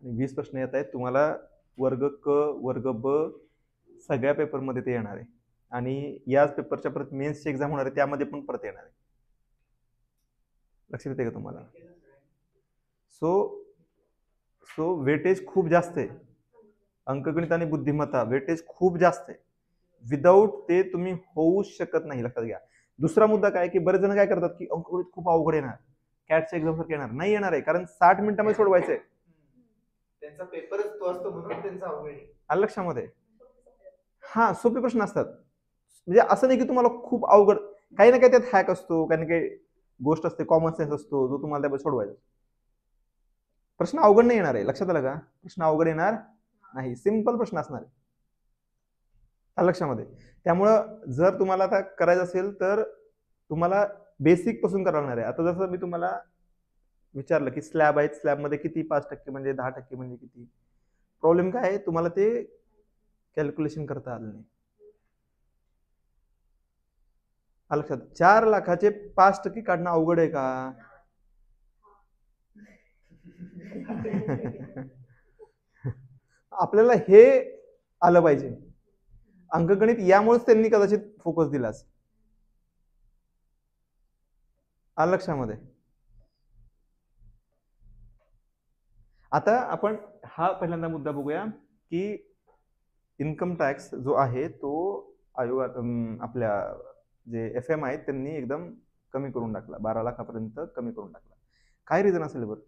20 प्रश्न येत आहेत तुम्हाला. वर्ग क वर्ग ब सगळ्या पेपरमध्ये ते येणार आहे आणि याच पेपरच्या परत मेन्सची एक्झाम होणार आहे, त्यामध्ये पण परत येणार आहे. लक्षात येते का तुम्हाला? सो सो वेटेज खूप जास्त आहे. अंकगणित आणि बुद्धिमत्ता वेटेज खूप जास्त आहे. विदाऊट ते तुम्ही होऊ शकत नाही. लक्षात घ्या. दुसरा मुद्दा काय की बरेच जण काय करतात की अंकगणित खूप अवघड येणार, कॅटच्या एक्झाम सारखं येणार नाही. येणार आहे कारण 60 मिनिटांमध्ये सोडवायचंय. त्यांचा पेपरच तो असतो म्हणून त्यांचा अवघड आहे. आलं लक्षामध्ये? हा, सोपे प्रश्न असतात. म्हणजे असं नाही की तुम्हाला खूप अवघड, काही ना काही त्यात हॅक असतो, काही ना काही गोष्ट असते, कॉमन सेन्स असतो जो तुम्हाला त्यामध्ये सोडवायचा. प्रश्न अवघड नाही येणार आहे. लक्षात आलं का? प्रश्न अवघड येणार नाही, सिंपल प्रश्न असणार आहे. आलं लक्षामध्ये? त्यामुळं जर तुम्हाला आता करायचं असेल तर तुम्हाला बेसिक पासून करावं लागणार आहे. आता जसं मी तुम्हाला विचारलं की स्लॅब आहेत, स्लॅबमध्ये किती 5% म्हणजे 10% म्हणजे किती. प्रॉब्लेम काय आहे, तुम्हाला ते कॅल्क्युलेशन करता आलं नाही. लक्षात? 4 लाखाचे 5% काढणं अवघड आहे का? आपल्याला हे आलं पाहिजे. अंकगणित यामुळेच त्यांनी कदाचित फोकस दिलाच. आलं लक्षामध्ये? आता आपण हा पहिल्यांदा मुद्दा बघूया की इन्कम टॅक्स जो आहे तो आयोगात आपल्या जे FM आहेत त्यांनी एकदम कमी करून टाकला, 12 लाखापर्यंत कमी करून टाकला. काय रिझन असेल बरं?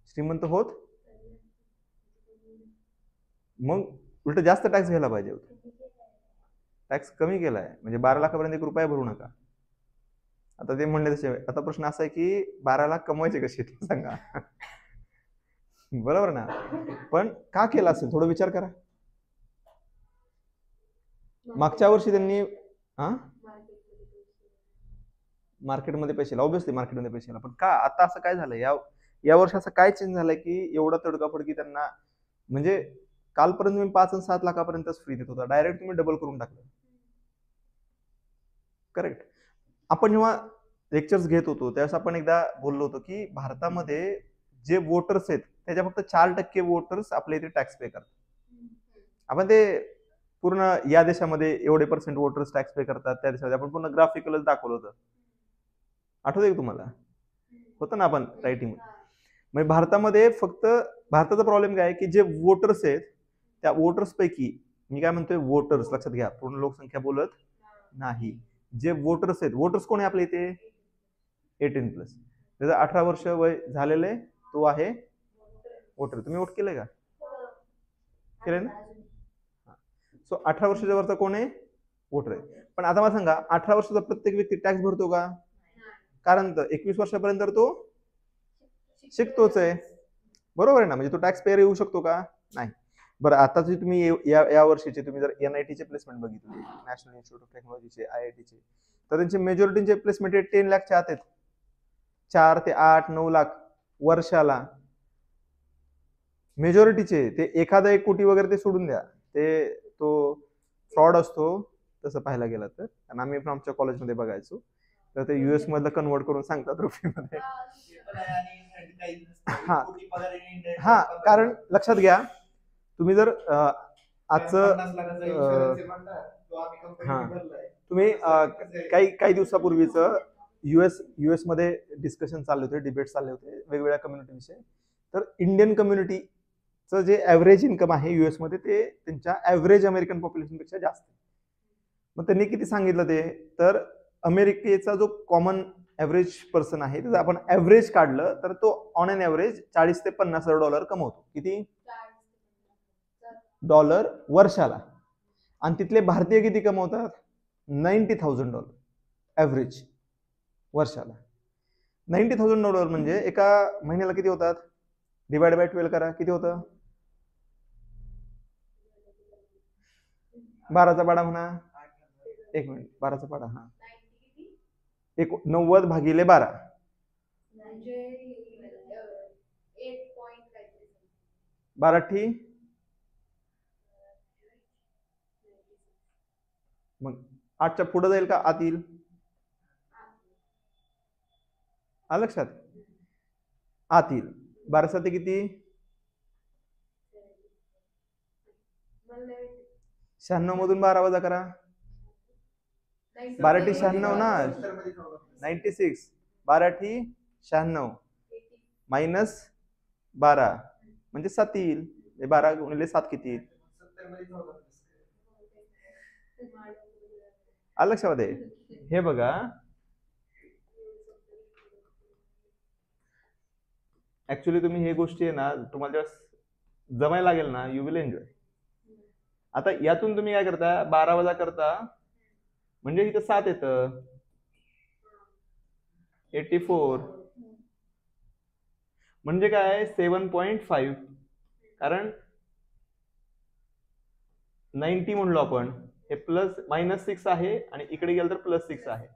श्रीमंत होत मग उलट जास्त टॅक्स घ्यायला पाहिजे होतं. टॅक्स कमी केलाय म्हणजे 12 लाखापर्यंत 1 रुपया भरू नका. आता ते म्हणले तसे. आता प्रश्न असा आहे की 12 लाख कमवायचे कसे ते सांगा. बरोबर ना? पण का केला असेल थोडं विचार करा. मागच्या वर्षी त्यांनी मार्केटमध्ये पैसे, ऑब्विसली मार्केटमध्ये पैसे, पण का आता असं काय झालं, या वर्षी असं काय चेंज झालंय की एवढा तडकाफडकी त्यांना, म्हणजे कालपर्यंत तुम्ही 5 आणि 7 लाखापर्यंतच फ्री देत होता, डायरेक्ट तुम्ही डबल करून टाकलं. करेक्ट. आपण जेव्हा लेक्चर्स घेत होतो त्यावेळेस आपण एकदा बोललो होतो की भारतामध्ये जे वोटर्स आहेत त्याच्या फक्त 4% वोटर्स आपल्या इथे टॅक्स पे करतात. आपण ते पूर्ण या देशामध्ये एवढे पर्सेंट वोटर्स टॅक्स पे करतात, त्या देशामध्ये आपण पूर्ण ग्राफिकलच दाखवलं होतं. आठवतंय का तुम्हाला? होतं ना आपण रायटिंग. म्हणजे भारतामध्ये फक्त, भारताचा प्रॉब्लेम काय आहे की जे वोटर्स आहेत त्या वोटर्स पैकी, मी काय म्हणतोय वोटर्स, लक्षात घ्या, पूर्ण लोकसंख्या बोलत नाही. जे वोटर्स आहेत, वोटर्स कोण आहे आपल्या इथे? 18+. त्याचं 18 वर्ष वय झालेलं आहे तो आहे वोटर. तुम्ही वोट केलंय का? केलंय ना? सो 18 वर्षाच्या वरचा कोण आहे? वोटर आहे. पण आता मला सांगा, 18 वर्षाचा प्रत्येक व्यक्ती टॅक्स भरतो का? कारण 21 वर्षापर्यंत तो शिकतोच आहे, बरोबर आहे ना? म्हणजे तो टॅक्स पेअर येऊ शकतो का? नाही. बरं, आता जे तुम्ही या वर्षीचे तुम्ही जर NIT चे प्लेसमेंट बघितले, नॅशनल इन्स्टिट्यूट ऑफ टेक्नॉलॉजीचे, IIT चे, तर त्यांचे मेजॉरिटीचे प्लेसमेंट 10 लाखच्या आत आहेत. 4 ते 8, 9 लाख वर्षाला मेजॉरिटीचे. ते एखादा 1 कोटी वगैरे ते सोडून द्या, ते तो फ्रॉड असतो तसं पाहायला गेलं तर. आणि आम्ही पण आमच्या कॉलेजमध्ये बघायचो, तर ते US मधलं कन्वर्ट करून सांगतात रुपयामध्ये. हा, कारण लक्षात घ्या, तुम्ही जर आजचं तुम्ही काही दिवसापूर्वीच US मध्ये डिस्कशन चालले होते, डिबेट चालले होते वेगवेगळ्या कम्युनिटी विषयी. तर इंडियन कम्युनिटीचं जे ऍव्हरेज इन्कम आहे US मध्ये ते त्यांच्या ऍव्हरेज अमेरिकन पॉप्युलेशन पेक्षा जास्त. मग त्यांनी किती सांगितलं ते, तर अमेरिकेचा जो कॉमन ऍव्हरेज पर्सन आहे त्याचं आपण ऍव्हरेज काढलं तर तो ऑन एन ऍव्हरेज $40,000 ते $50,000 कमवतो. किती डॉलर वर्षाला? आणि तिथले भारतीय किती कमवतात? $90,000 ऍव्हरेज वर्षाला. $90,000 म्हणजे एका महिन्याला किती होतात? डिवाइड बाय 12 करा, किती होतं? 12चा पाडा म्हणा. 1 मिनिट, 12चा पाडा. हा, 90 भागिले 12 12 मग 8च्या पुढे जाईल का आत येईल? आलं लक्षात? आत येईल. 12 7 किती? 96 मधून 12 वजा करा. 12 टी 96 ना, 96. 12 टी 96 मायनस 12 म्हणजे 7 येईल. 12 गुणिले 7 किती येईल? आलं लक्षामध्ये? हे बघा, ऍक्च्युली तुम्ही हे गोष्टी आहे ना, तुम्हाला जेव्हा जमायला लागेल ना, यू विल एन्जॉय. आता यातून तुम्ही काय करता? 12 वजा करता म्हणजे इथं 7 येतं, 84 म्हणजे काय? 7.5. कारण 90 म्हणलो आपण, हे प्लस -6 आहे आणि इकडे गेलं तर +6 आहे,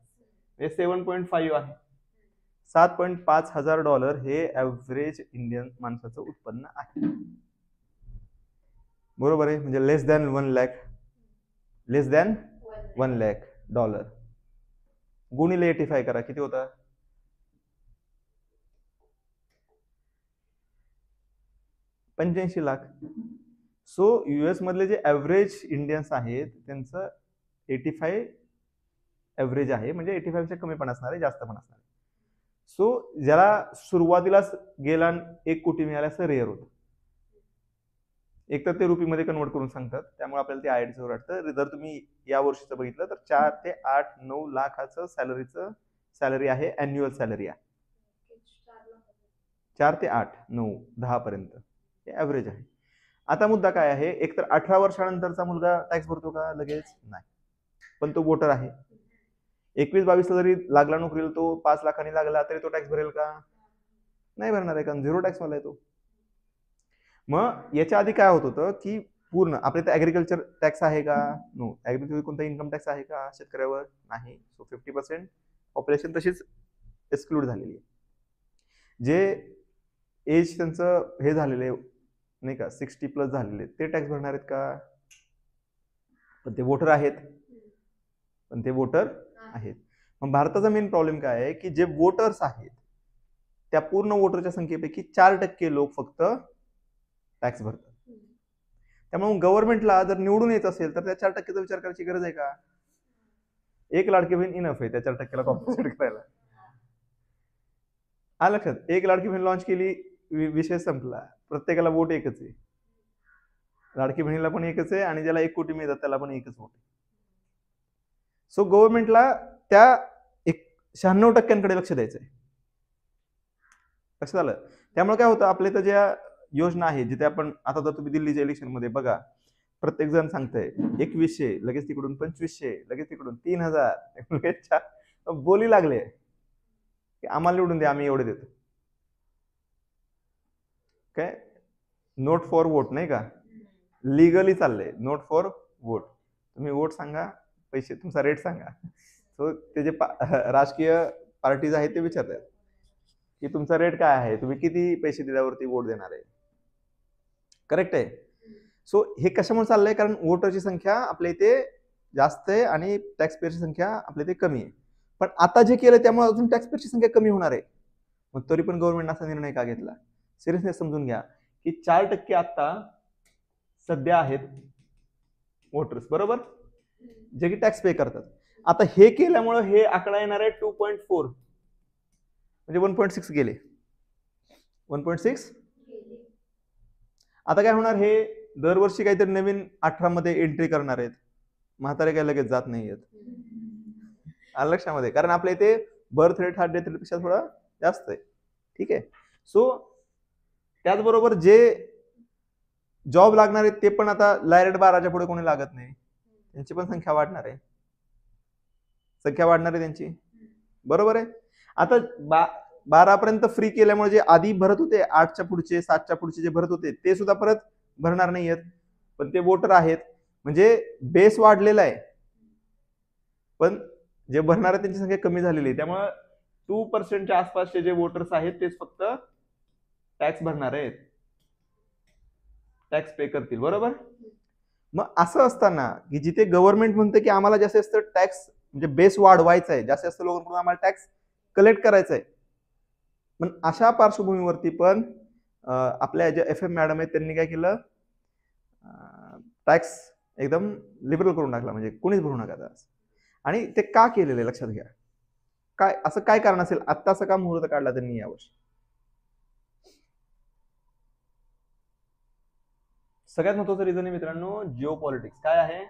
म्हणजे 7.5 आहे. $7.5 हजार हे ऍव्हरेज इंडियन माणसाचं उत्पन्न आहे. बरोबर आहे? म्हणजे लेस दॅन 1 लाख, लेस दॅन $1 लाख गुणिले 85 करा, किती होता? 85 लाख. सो US मधले जे ऍव्हरेज इंडियन्स आहेत त्यांचं 85 ऍव्हरेज आहे, म्हणजे 85 पेक्षा कमी पण असणार आहे, जास्त पण असणार आहे. सो ज्याला सुरुवातीलाच गेला 1 कोटी मिळाले असं रेअर होतं. एक तर ते रुपीमध्ये कन्वर्ट करून सांगतात, त्यामुळे आपल्याला ते आयडिया वाटतं. जर तुम्ही या वर्षीचं बघितलं तर 4 ते 8 9 लाखाचं सॅलरी आहे, अॅन्युअल सॅलरी आहे. 4 ते 8 9 10 पर्यंत हे ऍव्हरेज आहे. आता मुद्दा काय आहे? एक तर 18 वर्षानंतरचा मुलगा टॅक्स भरतो का? लगेच नाही, पण तो वोटर आहे. 21-22 जरी लागला नोकरीला, तो 5 लाखांनी लागला तरी तो टॅक्स भरेल का? नाही भरणार आहे, कारण 0 टॅक्स वाला आहे तो. मग याच्या आधी काय होत होतं की पूर्ण आपल्या इथे ऍग्रिकल्चर टॅक्स आहे का? नो. ऍग्रिकल्चर कोणता इन्कम टॅक्स आहे का शेतकऱ्यावर? नाही. सो 50% पॉप्युलेशन तशीच एक्सक्लूड झालेली आहे. जे एज त्यांचं हे झालेले नाही का, 60+ झालेले, ते टॅक्स भरणार आहेत का? पण ते वोटर आहेत, मग भारताचा मेन प्रॉब्लेम काय आहे की जे वोटर्स आहेत त्या पूर्ण वोटरच्या संख्येपैकी 4% लोक फक्त टॅक्स भरतात. त्यामुळे गव्हर्नमेंटला जर निवडून येत असेल तर त्या 4%चा विचार करायची गरज आहे का? 1 लाडकी बहीण इनफ आहे त्या 4%ला कॉम्पन्सेट करायला. आलं लक्षात? 1 लाडकी बहीण लॉन्च केली, विषय संपला. प्रत्येकाला वोट एकच आहे, लाडकी बहिणीला पण एकच आहे आणि ज्याला 1 कोटी मिळतात त्याला पण एकच वोट आहे. सो गव्हर्नमेंटला त्या 96% लक्ष द्यायचंय. लक्षात आलं? त्यामुळे काय होतं, आपल्या इथं ज्या योजना आहे, जिथे आपण आता जर तुम्ही दिल्लीच्या इलेक्शन मध्ये बघा, प्रत्येक जण सांगतंय 2100, लगेच तिकडून 2500, लगेच तिकडून 3000, बोली लागले की आम्हाला निवडून द्या, आम्ही एवढे देतो. काय नोट फॉर वोट नाही का? लिगली चाललंय नोट फॉर वोट. तुम्ही वोट सांगा, पैसे तुमचा रेट सांगा. सो ते जे राजकीय पार्टीज आहेत ते विचारतात की तुमचा रेट काय आहे, तुम्ही किती पैसे दिल्यावरती वोट देणार आहे. करेक्ट आहे? सो हे कशामुळे चाललंय? कारण वोटरची संख्या आपल्या इथे जास्त आहे आणि टॅक्स पेअरची संख्या आपल्या इथे कमी आहे. पण आता जे केलं त्यामुळे अजून टॅक्स पेअरची संख्या कमी होणार आहे. मग तरी पण गव्हर्नमेंट असा निर्णय का घेतला? सिरियसनेस समजून घ्या की 4% आता सध्या आहेत वोटर्स, बरोबर, जे की टॅक्स पे करतात. आता हे केल्यामुळे हे आकडा येणार आहे 2.4, म्हणजे 1.6 गेले. 1.6. आता काय होणार? हे दरवर्षी काहीतरी नवीन 18 मध्ये एंट्री करणार आहेत. म्हातारे काय लगेच जात नाहीयेत. आलं लक्षामध्ये? कारण आपल्या इथे बर्थ रेट हा डेथ रेट पेक्षा थोडा जास्त आहे. ठीक आहे? सो त्याचबरोबर जे जॉब लागणार आहेत ते पण आता लायरेट 12च्या पुढे कोणी लागत नाही, त्यांची पण संख्या वाढणार आहे. त्यांची, बरोबर आहे. आता 12 पर्यंत फ्री केल्यामुळे जे आधी भरत होते 8च्या पुढचे 7च्या पुढचे जे भरत होते ते सुद्धा परत भरणार नाहीयेत, पण ते वोटर आहेत. म्हणजे बेस वाढलेला आहे पण जे भरणार आहेत त्यांची संख्या कमी झालेली आहे. त्यामुळे 2% आसपासचे जे वोटर्स आहेत तेच फक्त टॅक्स भरणार आहेत, टॅक्स पे करतील, बरोबर. मग असं असताना की जिथे गव्हर्नमेंट म्हणते की आम्हाला जास्तीत जास्त टॅक्स म्हणजे बेस वाढवायचा आहे, जास्तीत जास्त लोकांकडून आम्हाला टॅक्स कलेक्ट करायचा आहे, पण अशा पार्श्वभूमीवरती पण आपल्या ज्या एफ एम मॅडम आहेत त्यांनी काय केलं, टॅक्स एकदम लिबरल करून टाकला, म्हणजे कोणीच भरू नका त्यास. आणि ते का केलेलं लक्षात घ्या, काय असं काय कारण असेल आत्ता असं का मुहूर्त काढला त्यांनी यावर्षी? सगळ्यात महत्वाचं रिझन आहे मित्रांनो, जिओ पॉलिटिक्स. काय आहे?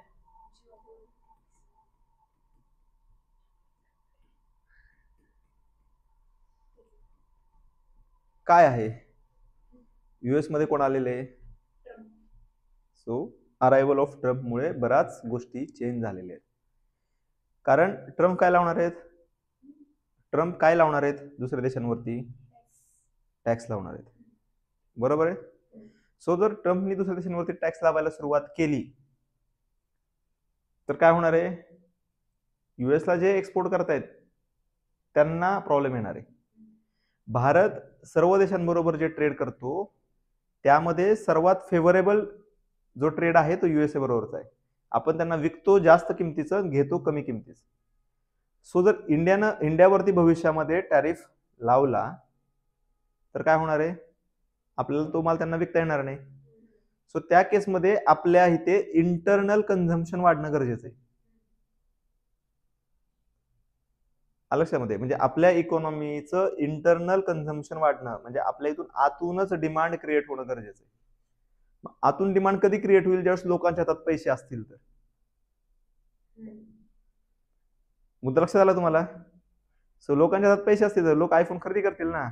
काय आहे? युएस मध्ये कोण आलेले? सो अरायव्हल ऑफ ट्रम्प मुळे बऱ्याच गोष्टी चेंज झालेल्या आहेत. कारण ट्रम्प काय लावणार आहेत? ट्रम्प काय लावणार आहेत दुसऱ्या देशांवरती? टॅक्स लावणार आहेत, बरोबर आहे. सो जर ट्रम्पनी दुसऱ्या देशांवरती टॅक्स लावायला सुरुवात केली तर काय होणार आहे? युएसला जे एक्सपोर्ट करतायत त्यांना प्रॉब्लेम येणार आहे. भारत सर्व देशांबरोबर जे ट्रेड करतो त्यामध्ये सर्वात फेवरेबल जो ट्रेड आहे तो युएसए बरोबरचा आहे. आपण त्यांना विकतो जास्त किमतीचं, घेतो कमी किमतीचं. सो जर इंडियावरती भविष्यामध्ये टॅरिफ लावला तर काय होणार आहे? आपल्याला तो माल त्यांना विकता येणार नाही. सो त्या केसमध्ये आपल्या इथे इंटरनल कन्झम्पशन वाढणं गरजेचं आहे. लक्षामध्ये, म्हणजे आपल्या इकॉनॉमीचं इंटरनल कन्झम्पशन वाढणं म्हणजे आपल्या इथून आतूनच डिमांड क्रिएट होणं गरजेचं आहे. आतून डिमांड कधी क्रिएट होईल? ज्यावेळेस लोकांच्या हातात पैसे असतील तर. मुद्दा लक्षात आला तुम्हाला? सो लोकांच्या हातात पैसे असतील तर लोक आयफोन खरेदी करतील ना.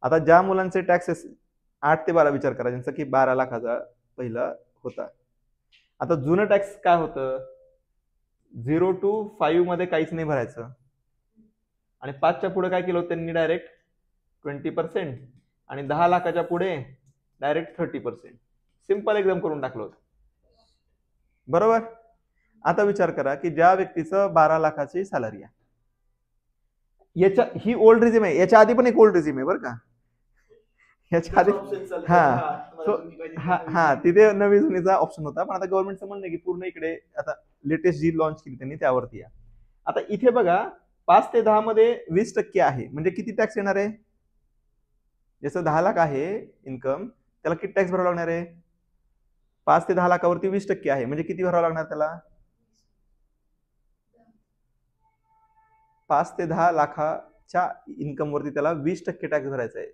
आता ज्या मुलांचे टॅक्सेस 8 ते 12 विचार करा, ज्यांचा की 12 लाखाचा पहिला होता. आता जुनं टॅक्स काय होतं? 0 to 5 मध्ये काहीच नाही भरायचं, आणि 5च्या पुढे काय केलं त्यांनी? डायरेक्ट 20%, आणि 10 लाखाच्या पुढे डायरेक्ट 30%. सिंपल एकदम करून टाकलं होतं, बरोबर. आता विचार करा की ज्या व्यक्तीचं 12 लाखाची सॅलरी आहे, ही ओल्ड रिझिम आहे, याच्या आधी पण एक ओल्ड रिझिम आहे बरं का, याच्या आधी तिथे नवी जुनीचा ऑप्शन होता. पण आता गव्हर्नमेंटचं म्हणणं की पूर्ण इकडे आता लेटेस्ट जी लॉन्च केली त्यांनी त्यावरती या. आता इथे बघा 5 ते 10 मध्ये 20% आहे, म्हणजे किती टॅक्स येणार आहे? जसं 10 लाख आहे इन्कम, त्याला किती टॅक्स भरावा लागणार आहे? 5 ते 10 लाखावरती 20% आहे, म्हणजे किती भरावं लागणार त्याला? 5 ते 10 लाखाच्या इन्कम वरती त्याला 20% टॅक्स भरायचा आहे.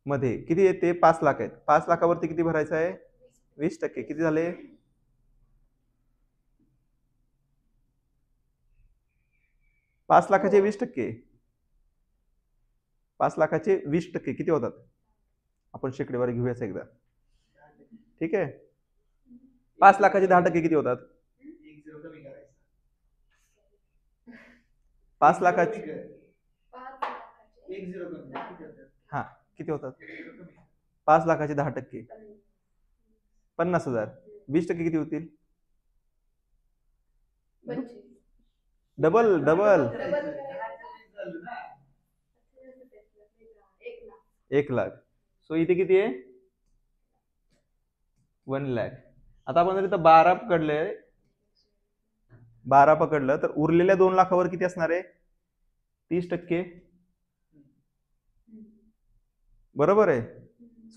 मध्ये किती येते? 5 लाख आहेत, 5 लाखावरती किती भरायचं आहे? 20%. किती झाले? 5 लाखाचे 20%. 5 लाखाचे 20% किती होतात? आपण शेकडेवारी घेऊयाच एकदा, ठीक आहे. 5 लाखाचे 10% किती होतात? 5 लाखाचे हा किती होतात? 5 लाखाचे 10% 50,000. 20% किती होतील? डबल. 1 लाख. सो इथे किती आहे? 1 लाख. आता आपण जर इथं 12 पकडलं तर उरलेल्या 2 लाखावर किती असणार आहे? 30%, बरोबर आहे.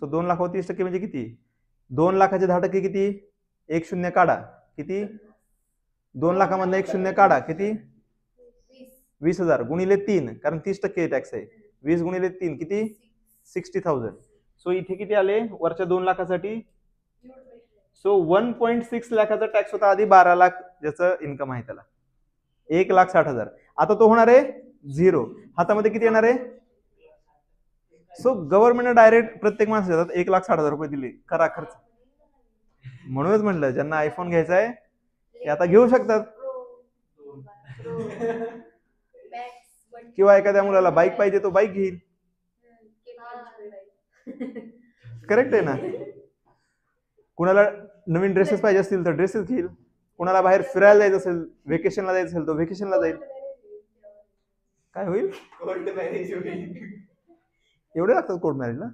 सो 2 लाखावर 30% म्हणजे किती? 2 लाखाचे 10% किती? 1 शून्य काढा, किती? 2 लाखामधलं 1 शून्य काढा, किती? 20,000 गुणिले 3, कारण 30% टॅक्स आहे. 20 गुणिले 3 किती? 60,000. सो इथे किती आले वरच्या 2 लाखासाठी? सो 1.6 लाखाचा टॅक्स होता आधी 12 लाख ज्याचं इन्कम आहे त्याला, 1,60,000. आता तो होणार आहे 0. हातामध्ये किती येणार आहे? सो गव्हर्नमेंटने डायरेक्ट प्रत्येक माणसाला 1,60,000 रुपये दिले, करा खर्च. म्हणूनच म्हणलं ज्यांना आयफोन घ्यायचा आहे ते आता घेऊ शकतात, किंवा एखाद्या मुलाला बाईक पाहिजे तो बाईक घेईल. करेक्ट आहे ना. कुणाला नवीन ड्रेसेस पाहिजे असतील तर ड्रेसेस घेईल, कुणाला बाहेर फिरायला जायचं असेल, व्हेकेशनला जायचं असेल तो व्हेकेशनला जाईल. काय होईल? कोर्ट मॅरेज होईल. एवढे लागतात कोर्ट मॅरेजला?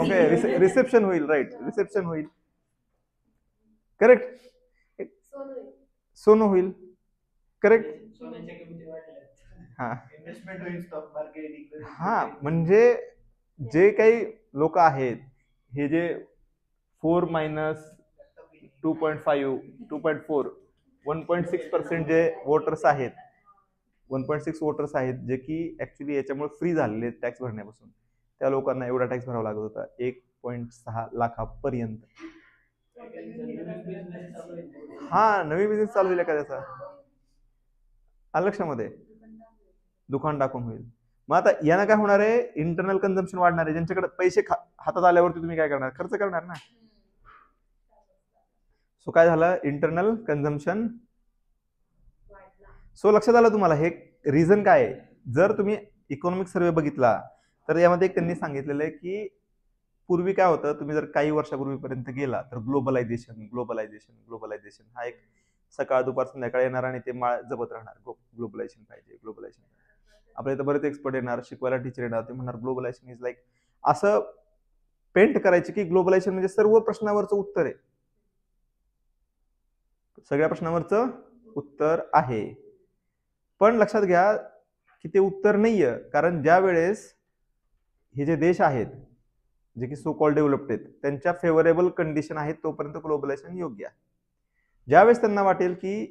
ओके, रिसेप्शन होईल. राईट, रिसेप्शन होईल. करेक्ट. सोनं होईल. करेक्ट. सोन्याच्या किमती वाढल्यात. हा इन्व्हेस्टमेंट होईल स्टॉक मार्केट. हा म्हणजे जे काही लोक आहेत हे जे 4 मायनस 2.5 2.4 1.6% जे वोटर्स आहेत 1.6 वोटर्स आहेत जे की ऍक्च्युली याच्यामुळे फ्री झालेले टॅक्स भरण्यापासून, त्या लोकांना एवढा टॅक्स भरावा लागत होता 1.6 लाखापर्यंत. हा नवीन बिझनेस चालू होईल का त्याचा, आलं लक्षामध्ये, दुकान टाकून होईल. मग आता यानं काय होणार आहे, इंटरनल कन्झम्पशन वाढणार आहे. ज्यांच्याकडे पैसे हातात आल्यावरती तुम्ही काय करणार, खर्च करणार ना. सो काय झालं, इंटरनल कन्झम्पशन. सो लक्षात आलं तुम्हाला हे रिझन काय आहे. जर तुम्ही इकॉनॉमिक सर्वे बघितला तर यामध्ये त्यांनी सांगितलेलं आहे की पूर्वी काय होतं, तुम्ही जर काही वर्षापूर्वीपर्यंत गेला तर ग्लोबलायझेशन हा एक सकाळ दुपार संध्याकाळ येणार आणि ते माळ जपत राहणार, ग्लोबलायझेशन पाहिजे. आपल्या इथं बरेच एक्सपर्ट येणार, शिकवायला टीचर येणार, ते म्हणणार ग्लोबलायझेशन इज लाईक, असं पेंट करायचे की ग्लोबलायझेशन म्हणजे सर्व प्रश्नावरचं उत्तर आहे, सगळ्या प्रश्नावरचं उत्तर आहे. पण लक्षात घ्या की ते उत्तर नाहीये, कारण ज्या वेळेस हे जे देश आहेत जे की सो कॉल्ड डेव्हलप्ड आहेत त्यांच्या फेवरेबल कंडिशन आहेत तोपर्यंत ग्लोबलायझेशन योग्य आहे. ज्यावेळेस त्यांना वाटेल की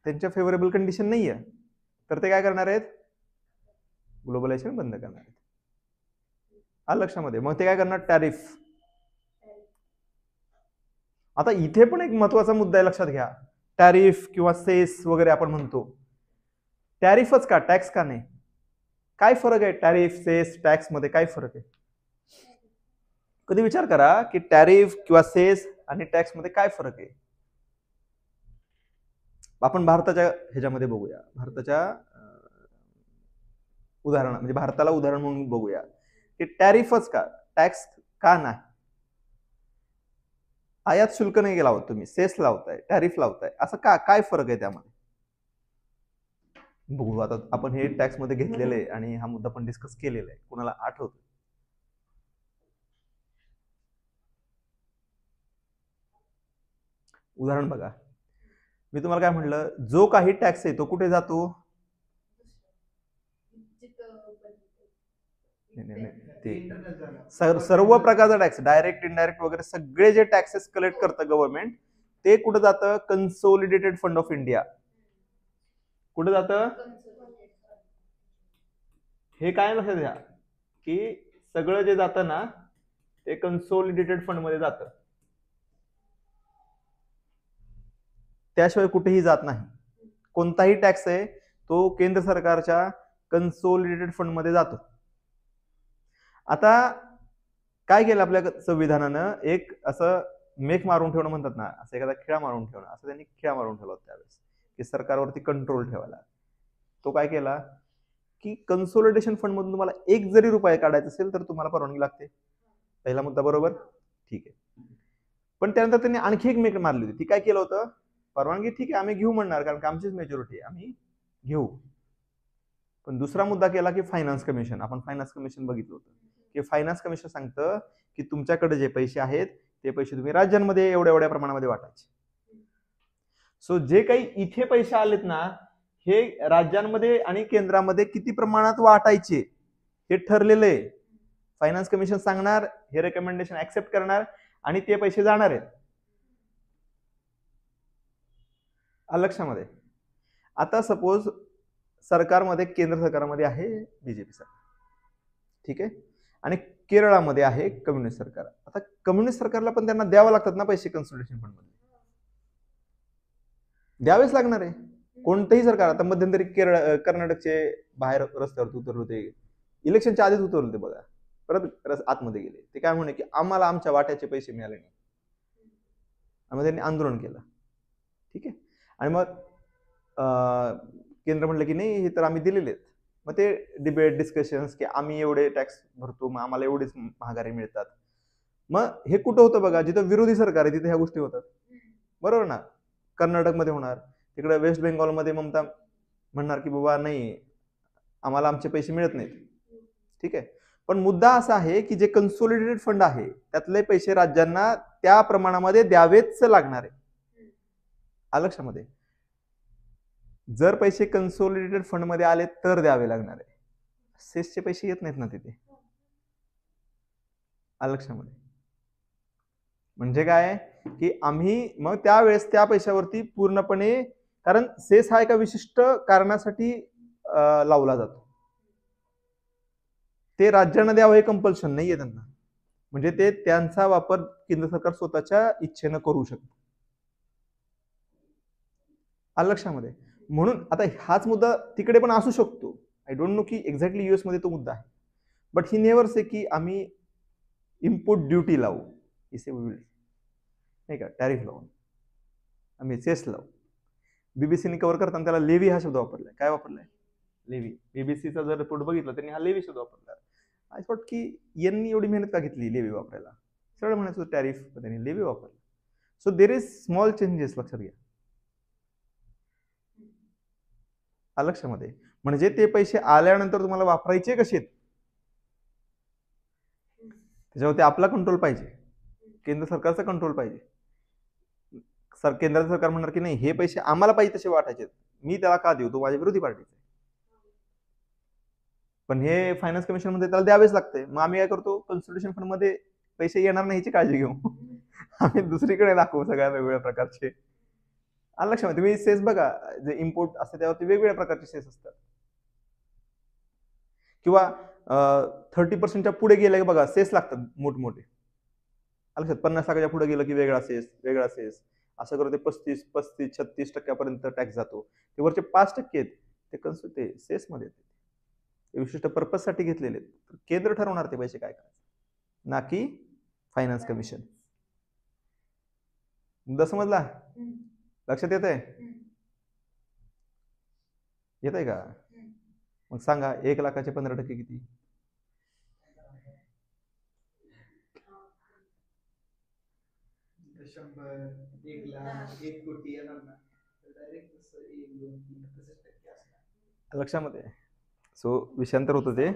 त्यांच्या फेवरेबल कंडिशन नाहीये तर ते काय करणार आहेत, ग्लोबलायझेशन बंद करणार आहेत. आलं लक्षामध्ये. मग ते काय करणार, टॅरिफ. आता इथे पण एक महत्वाचा मुद्दा आहे, लक्षात घ्या. टॅरिफ किंवा सेस वगैरे आपण म्हणतो, टॅरिफच का, टॅक्स का नाही? काय फरक आहे टॅरिफ, सेस, टॅक्स मध्ये काय फरक आहे? कधी विचार करा की टॅरिफ किंवा सेस आणि टॅक्स मध्ये काय फरक आहे. आपण भारताच्या ह्याच्यामध्ये बघूया, भारताच्या उदाहरण म्हणजे भारताला उदाहरण म्हणून बघूया की टॅरिफच का, टॅक्स का नाही? आयात शुल्क नाही लावत तुम्ही, सेस लावताय, टॅरिफ लावताय, असं का, काय फरक आहे त्यामध्ये? बघू आता. आपण हे टॅक्स मध्ये घेतलेलं आहे आणि हा मुद्दा पण डिस्कस केलेला आहे, कुणाला आठवत? उदाहरण बघा, मी तुम्हाला काय म्हटलं, जो काही टॅक्स आहे तो कुठे जातो? सर्व प्रकारचा टॅक्स, डायरेक्ट इनडायरेक्ट वगैरे सगळे जे टॅक्सेस कलेक्ट करतं गव्हर्नमेंट ते कुठे जातं? Consolidated fund of India. कुठे जातं? हे काय लक्षात घ्या की सगळं जे जातं ना ते कन्सोलिडेटेड फंड मध्ये जातं, त्याशिवाय कुठेही जात नाही. कोणताही टॅक्स आहे तो केंद्र सरकारच्या कन्सोलिडेटेड फंड मध्ये जातो. आता काय केलं आपल्या संविधानानं, एक असं मेक मारून ठेवणं म्हणतात ना, असं एखादा खिळा मारून ठेवणं, असं त्यांनी खिळा मारून ठेवला त्यावेळेस की सरकारवरती कंट्रोल ठेवायला. तो काय केला की कन्सोलिडेशन फंड मधून तुम्हाला एक जरी रुपये काढायचा असेल तर तुम्हाला परवानगी लागते. पहिला मुद्दा बरोबर, ठीक आहे. पण त्यानंतर त्यांनी आणखी एक मेक मारली होती, ती काय केलं होतं, परवानगी ठीक आहे आम्ही घेऊ म्हणणार कारण आमचीच मेजॉरिटी आहे, आम्ही घेऊ. पण दुसरा मुद्दा केला की फायनान्स कमिशन. आपण फायनान्स कमिशन बघितलं होतं की फायनान्स कमिशन सांगतं की तुमच्याकडे जे पैसे आहेत ते पैसे तुम्ही राज्यांमध्ये एवढ्या एवढ्या प्रमाणामध्ये वाटायचे. सो जे काही इथे पैसे आलेत ना हे राज्यांमध्ये आणि केंद्रामध्ये किती प्रमाणात वाटायचे हे ठरलेलं आहे. फायनान्स कमिशन सांगणार, हे रेकमेंडेशन ऍक्सेप्ट करणार आणि ते पैसे जाणार आहेत. लक्षामध्ये. आता सपोज सरकारमध्ये, केंद्र सरकारमध्ये आहे बीजेपी सरकार, ठीक आहे, आणि केरळामध्ये आहे कम्युनिस्ट सरकार. आता कम्युनिस्ट सरकारला पण त्यांना द्यावं लागतात ना पैसे कन्सोलिडेशन फंड मध्ये, द्यावेच लागणार आहे. कोणतंही सरकार, आता मध्यंतरी कर्नाटकचे बाहेर रस्त्यावर उतरले होते, इलेक्शनच्या आधीच उतरले होते बघा, परत आतमध्ये गेले. ते काय म्हणे की आम्हाला आमच्या वाट्याचे पैसे मिळाले नाही, मग त्यांनी आंदोलन केलं, ठीक आहे. आणि मग केंद्र म्हणलं की नाही हे तर आम्ही दिलेले आहेत. मग ते डिबेट डिस्कशन्स की आम्ही एवढे टॅक्स भरतो मग आम्हाला एवढेच महागारी मिळतात. मग हे कुठं होतं बघा, जिथं विरोधी सरकार आहे तिथे ह्या गोष्टी होतात, बरोबर ना. कर्नाटकमध्ये होणार, तिकडे वेस्ट बेंगॉलमध्ये ममता म्हणणार की बाबा नाही आम्हाला आमचे पैसे मिळत नाहीत, ठीक आहे. पण मुद्दा असा आहे की जे कन्सोलिडेटेड फंड आहे त्यातले पैसे राज्यांना त्या प्रमाणामध्ये द्यावेच लागणार आहे, लक्षामध्ये. जर पैसे कन्सोलिडेटेड फंड मध्ये आले तर द्यावे लागणार आहे. सेसचे पैसे येत नाहीत ना तिथे. आलं लक्षामध्ये? म्हणजे काय की आम्ही मग त्यावेळेस त्या पैशावरती पूर्णपणे, कारण सेस हा एका विशिष्ट कारणासाठी लावला जातो. ते राज्यांना द्यावं हे कंपल्शन नाहीये त्यांना. म्हणजे ते त्यांचा वापर केंद्र सरकार स्वतःच्या इच्छेनं करू शकतं. आलं लक्षामध्ये? म्हणून आता हाच मुद्दा तिकडे पण असू शकतो. आय डोंट नो की एक्झॅक्टली युएस मध्ये तो मुद्दा आहे. बट ही नेव्हर से की आम्ही इम्पोर्ट ड्युटी लावू, नाही का, टॅरिफ लावून आम्ही सेस लावू. बीबीसीने कव्हर करताना त्याला लेवी हा शब्द वापरलाय. काय वापरलाय? लेवी. बीबीसीचा जर रिपोर्ट बघितला त्यांनी हा लेवी शब्द वापरला. आय थॉट की यांनी एवढी मेहनत का घेतली लेवी वापरायला? सरळ म्हणायचं टॅरिफ, पण त्यांनी लेवी वापरला. So there is small changes, लक्षात घ्या. लक्षामध्ये म्हणजे ते पैसे आल्यानंतर तुम्हाला वापरायचे कसे, त्याच्यावरती आपला कंट्रोल पाहिजे, केंद्र सरकारचा कंट्रोल पाहिजे. केंद्र सरकार म्हणणार की नाही हे पैसे आम्हाला पाहिजे तसे वाटायचे, मी त्याला का देऊ, तो माझ्या विरोधी पार्टीचे. पण हे फायनान्स कमिशन मध्ये त्याला द्यावेच लागते. मग आम्ही काय करतो, कन्सल्टेशन फंड मध्ये पैसे येणार नाही याची काळजी घेऊ. आम्ही दुसरीकडे दाखवू सगळ्या वेगवेगळ्या प्रकारचे. आलं लक्षामध्ये? तुम्ही सेस बघा, जे इम्पोर्ट असते त्यावरती वेगवेगळ्या प्रकारचे सेस असतात. किंवा 30% पुढे गेले बघा सेस लागतात मोठमोठे. लक्षात? 50 लाखाच्या पुढे गेलं की वेगळा सेस, वेगळा सेस, असं करून ते 35-36% टॅक्स जातो. ते वरचे 5% आहेत ते सेस मध्ये येते, ते विशिष्ट पर्पज साठी घेतलेले. केंद्र ठरवणार ते पैसे काय करायचे, ना की फायनान्स कमिशन. मुद्दा समजला? लक्षात येत आहे? येत आहे का? मग सांगा 1 लाखाचे 15% किती? 100, 1 लाख, 1 कोटी येणार ना, डायरेक्ट 1, 2, 3 टक्के असणार लक्षामध्ये. सो विषयांतर होतं ते.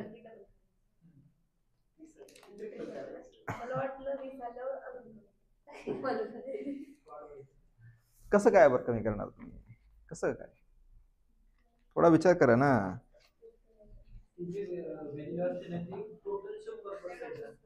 कसं काय बरं कमी करणार तुम्ही? कसं काय? थोडा विचार करा ना. टोटल 100%.